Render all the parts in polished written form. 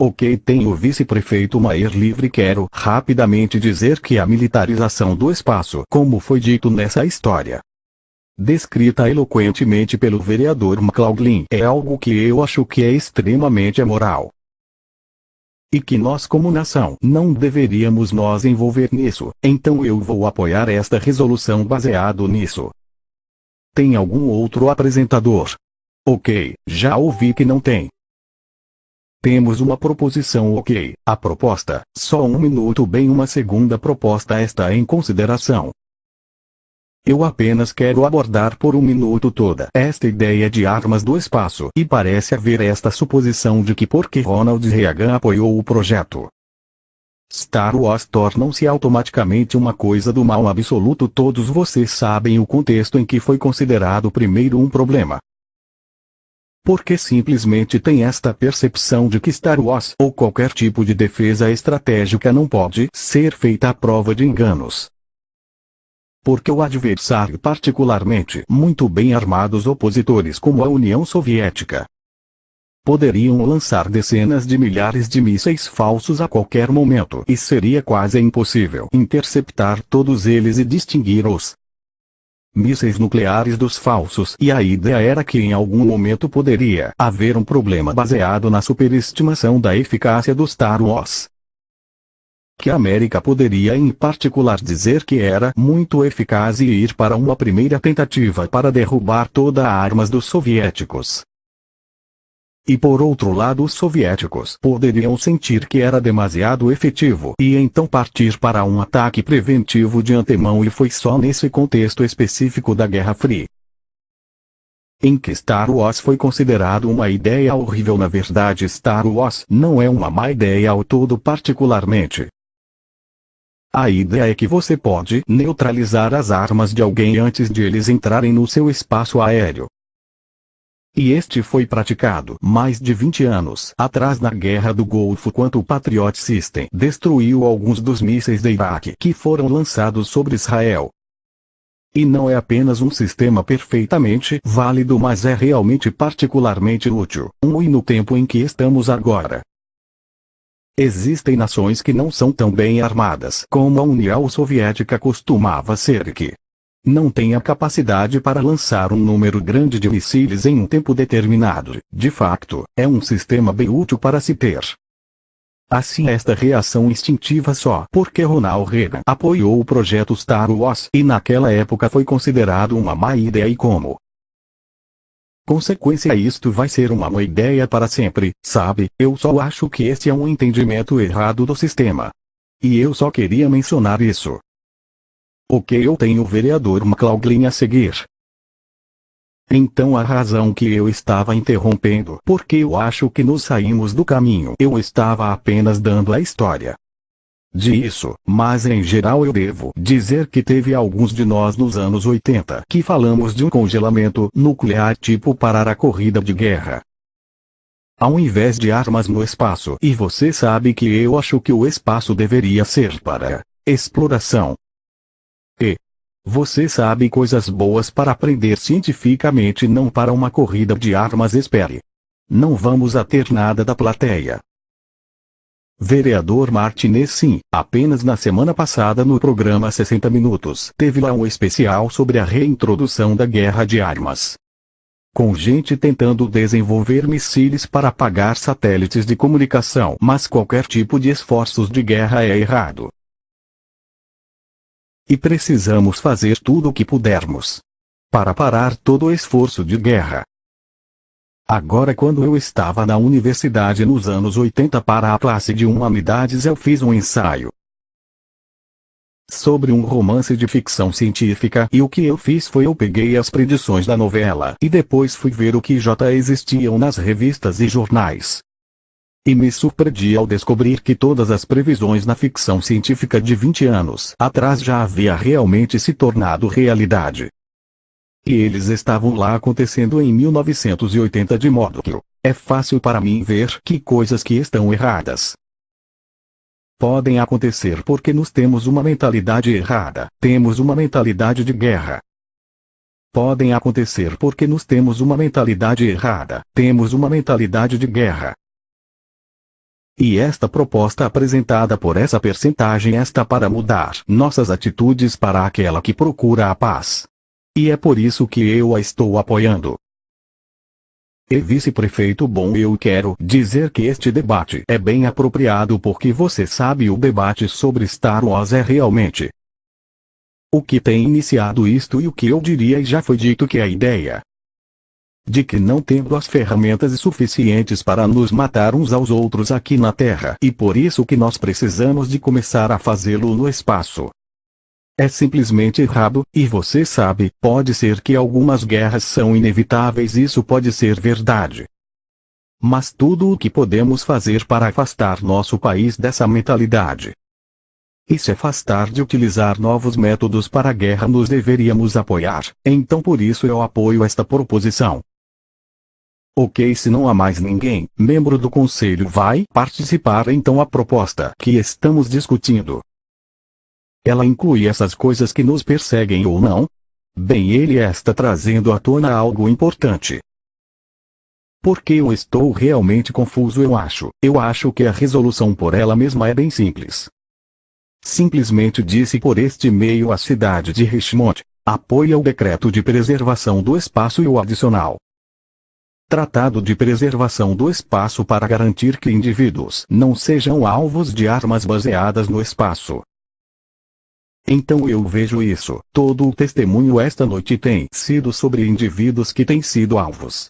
Ok, tenho o vice-prefeito Maier livre. Quero rapidamente dizer que a militarização do espaço, como foi dito nessa história, descrita eloquentemente pelo vereador McLaughlin, é algo que eu acho que é extremamente amoral. E que nós como nação não deveríamos nos envolver nisso, então eu vou apoiar esta resolução baseado nisso. Tem algum outro apresentador? Ok, já ouvi que não tem. Temos uma proposição. Ok, a proposta, só um minuto. Bem, uma segunda proposta está em consideração. Eu apenas quero abordar por um minuto toda esta ideia de armas do espaço, e parece haver esta suposição de que porque Ronald Reagan apoiou o projeto, Star Wars tornam-se automaticamente uma coisa do mal absoluto. Todos vocês sabem o contexto em que foi considerado primeiro um problema. Porque simplesmente tem esta percepção de que Star Wars ou qualquer tipo de defesa estratégica não pode ser feita à prova de enganos. Porque o adversário, particularmente muito bem armados opositores como a União Soviética, poderiam lançar dezenas de milhares de mísseis falsos a qualquer momento e seria quase impossível interceptar todos eles e distinguir os mísseis nucleares dos falsos. E a ideia era que em algum momento poderia haver um problema baseado na superestimação da eficácia do Star Wars, que a América poderia em particular dizer que era muito eficaz e ir para uma primeira tentativa para derrubar todas as armas dos soviéticos. E por outro lado, os soviéticos poderiam sentir que era demasiado efetivo e então partir para um ataque preventivo de antemão. E foi só nesse contexto específico da Guerra Fria em que Star Wars foi considerado uma ideia horrível. Na verdade, Star Wars não é uma má ideia ao todo. Particularmente, a ideia é que você pode neutralizar as armas de alguém antes de eles entrarem no seu espaço aéreo. E este foi praticado mais de 20 anos atrás na Guerra do Golfo, quando o Patriot System destruiu alguns dos mísseis do Iraque que foram lançados sobre Israel. E não é apenas um sistema perfeitamente válido, mas é realmente particularmente útil, e no tempo em que estamos agora. Existem nações que não são tão bem armadas como a União Soviética costumava ser, que não tem a capacidade para lançar um número grande de mísseis em um tempo determinado. De facto, é um sistema bem útil para se ter. Assim, esta reação instintiva só porque Ronald Reagan apoiou o projeto Star Wars e naquela época foi considerado uma má ideia, e como consequência isto vai ser uma má ideia para sempre, sabe? Eu só acho que este é um entendimento errado do sistema. E eu só queria mencionar isso. Ok, eu tenho o vereador McLaughlin a seguir. Então a razão que eu estava interrompendo, porque eu acho que nos saímos do caminho. Eu estava apenas dando a história disso, mas em geral eu devo dizer que teve alguns de nós nos anos 80 que falamos de um congelamento nuclear tipo parar a corrida de guerra, ao invés de armas no espaço. E você sabe que eu acho que o espaço deveria ser para exploração. E você sabe coisas boas para aprender cientificamente, não para uma corrida de armas. Espere. Não vamos a ter nada da plateia. Vereador Martinez, sim, apenas na semana passada no programa 60 Minutos teve lá um especial sobre a reintrodução da guerra de armas, com gente tentando desenvolver mísseis para apagar satélites de comunicação. Mas qualquer tipo de esforços de guerra é errado. E precisamos fazer tudo o que pudermos para parar todo o esforço de guerra. Agora, quando eu estava na universidade nos anos 80 para a classe de humanidades, eu fiz um ensaio sobre um romance de ficção científica, e o que eu fiz foi eu peguei as predições da novela e depois fui ver o que já existiam nas revistas e jornais. E me surpreendi ao descobrir que todas as previsões na ficção científica de 20 anos atrás já havia realmente se tornado realidade. E eles estavam lá acontecendo em 1980, de modo que é fácil para mim ver que coisas que estão erradas podem acontecer porque nós temos uma mentalidade errada, temos uma mentalidade de guerra. Podem acontecer porque nós temos uma mentalidade errada, temos uma mentalidade de guerra. E esta proposta apresentada por essa percentagem está para mudar nossas atitudes para aquela que procura a paz. E é por isso que eu a estou apoiando. E vice-prefeito bom, eu quero dizer que este debate é bem apropriado porque você sabe, o debate sobre Star Wars é realmente o que tem iniciado isto, e o que eu diria e já foi dito que a ideia de que não temos as ferramentas suficientes para nos matar uns aos outros aqui na Terra, e por isso que nós precisamos de começar a fazê-lo no espaço. É simplesmente errado, e você sabe, pode ser que algumas guerras são inevitáveis, isso pode ser verdade. Mas tudo o que podemos fazer para afastar nosso país dessa mentalidade e se afastar de utilizar novos métodos para a guerra, nos deveríamos apoiar. Então por isso eu apoio esta proposição. Ok, se não há mais ninguém, membro do conselho, vai participar então a proposta que estamos discutindo. Ela inclui essas coisas que nos perseguem ou não? Bem, ele está trazendo à tona algo importante. Porque eu estou realmente confuso, eu acho que a resolução por ela mesma é bem simples. Simplesmente disse por este meio a cidade de Richmond apoia o decreto de preservação do espaço e o adicional Tratado de Preservação do Espaço para garantir que indivíduos não sejam alvos de armas baseadas no espaço. Então eu vejo isso, todo o testemunho esta noite tem sido sobre indivíduos que têm sido alvos.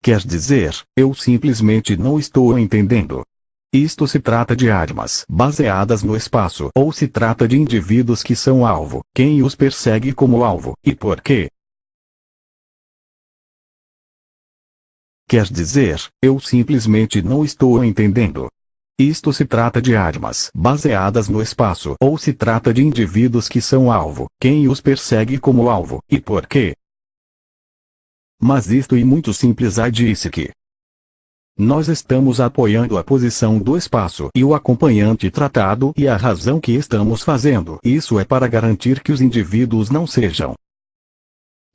Quer dizer, eu simplesmente não estou entendendo. Isto se trata de armas baseadas no espaço, ou se trata de indivíduos que são alvo, quem os persegue como alvo, e por quê? Quer dizer, eu simplesmente não estou entendendo. Isto se trata de armas baseadas no espaço, ou se trata de indivíduos que são alvo, quem os persegue como alvo, e por quê? Mas isto é muito simples, disse que nós estamos apoiando a posição do espaço e o acompanhante tratado, e a razão que estamos fazendo isso é para garantir que os indivíduos não sejam.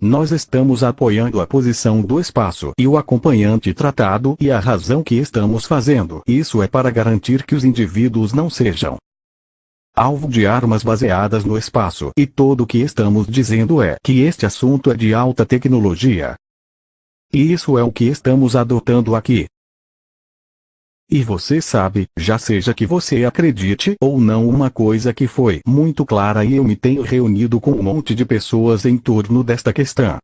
Nós estamos apoiando a posição do espaço e o acompanhante tratado, e a razão que estamos fazendo isso é para garantir que os indivíduos não sejam alvo de armas baseadas no espaço, e tudo o que estamos dizendo é que este assunto é de alta tecnologia. E isso é o que estamos adotando aqui. E você sabe, já seja que você acredite ou não, uma coisa que foi muito clara, e eu me tenho reunido com um monte de pessoas em torno desta questão.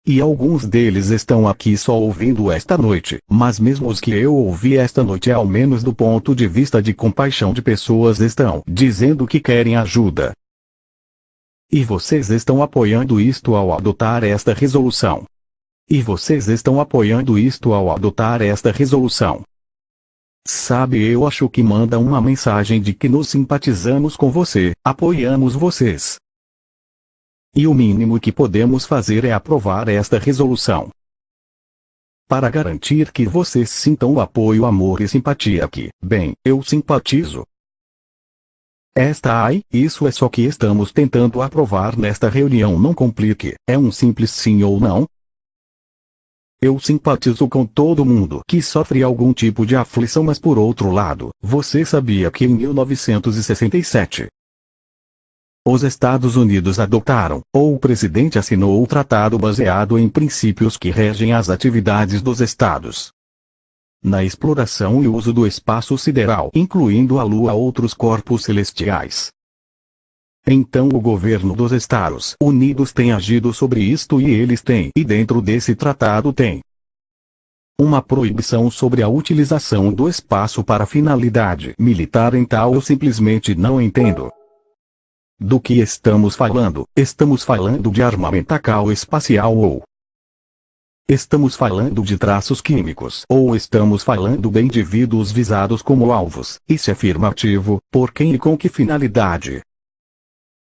E alguns deles estão aqui só ouvindo esta noite, mas mesmo os que eu ouvi esta noite, ao menos do ponto de vista de compaixão de pessoas, estão dizendo que querem ajuda. E vocês estão apoiando isto ao adotar esta resolução. E vocês estão apoiando isto ao adotar esta resolução. Sabe, eu acho que manda uma mensagem de que nos simpatizamos com você, apoiamos vocês. E o mínimo que podemos fazer é aprovar esta resolução. Para garantir que vocês sintam o apoio, amor e simpatia que, bem, eu simpatizo. Isso é só que estamos tentando aprovar nesta reunião, não complique, é um simples sim ou não. Eu simpatizo com todo mundo que sofre algum tipo de aflição, mas por outro lado, você sabia que em 1967 os Estados Unidos adotaram, ou o presidente assinou o tratado baseado em princípios que regem as atividades dos estados na exploração e uso do espaço sideral, incluindo a Lua e outros corpos celestiais. Então o governo dos Estados Unidos tem agido sobre isto, e eles têm, e dentro desse tratado tem uma proibição sobre a utilização do espaço para finalidade militar. Então eu simplesmente não entendo do que estamos falando. Estamos falando de armamentacal espacial, ou estamos falando de traços químicos, ou estamos falando de indivíduos visados como alvos? E se afirmativo, por quem e com que finalidade?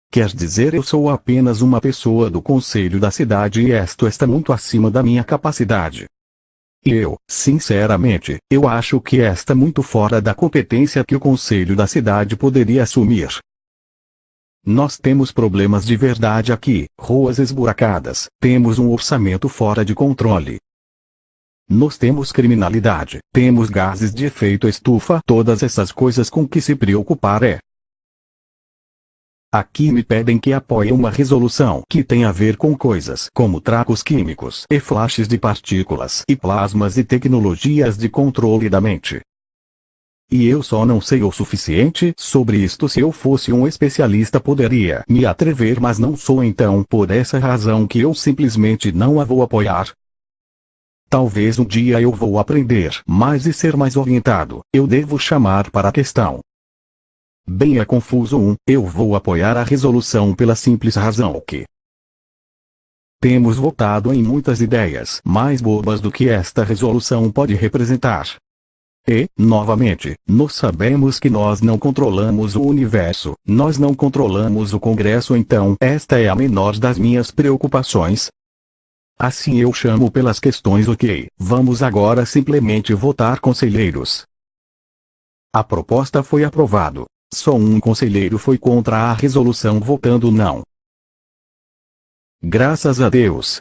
Quer dizer, eu sou apenas uma pessoa do conselho da cidade, e isto está muito acima da minha capacidade. E eu, sinceramente, eu acho que está muito fora da competência que o conselho da cidade poderia assumir. Nós temos problemas de verdade aqui, ruas esburacadas, temos um orçamento fora de controle. Nós temos criminalidade, temos gases de efeito estufa, todas essas coisas com que se preocupar é. Aqui me pedem que apoie uma resolução que tem a ver com coisas como tracos químicos e flashes de partículas e plasmas e tecnologias de controle da mente. E eu só não sei o suficiente sobre isto. Se eu fosse um especialista poderia me atrever, mas não sou, então por essa razão que eu simplesmente não a vou apoiar. Talvez um dia eu vou aprender mais e ser mais orientado, eu devo chamar para a questão. Bem, é confuso. Eu vou apoiar a resolução pela simples razão que temos votado em muitas ideias mais bobas do que esta resolução pode representar. E, novamente, nós sabemos que nós não controlamos o universo, nós não controlamos o Congresso, então esta é a menor das minhas preocupações. Assim eu chamo pelas questões. Ok, vamos agora simplesmente votar, conselheiros. A proposta foi aprovado. Só um conselheiro foi contra a resolução votando não. Graças a Deus,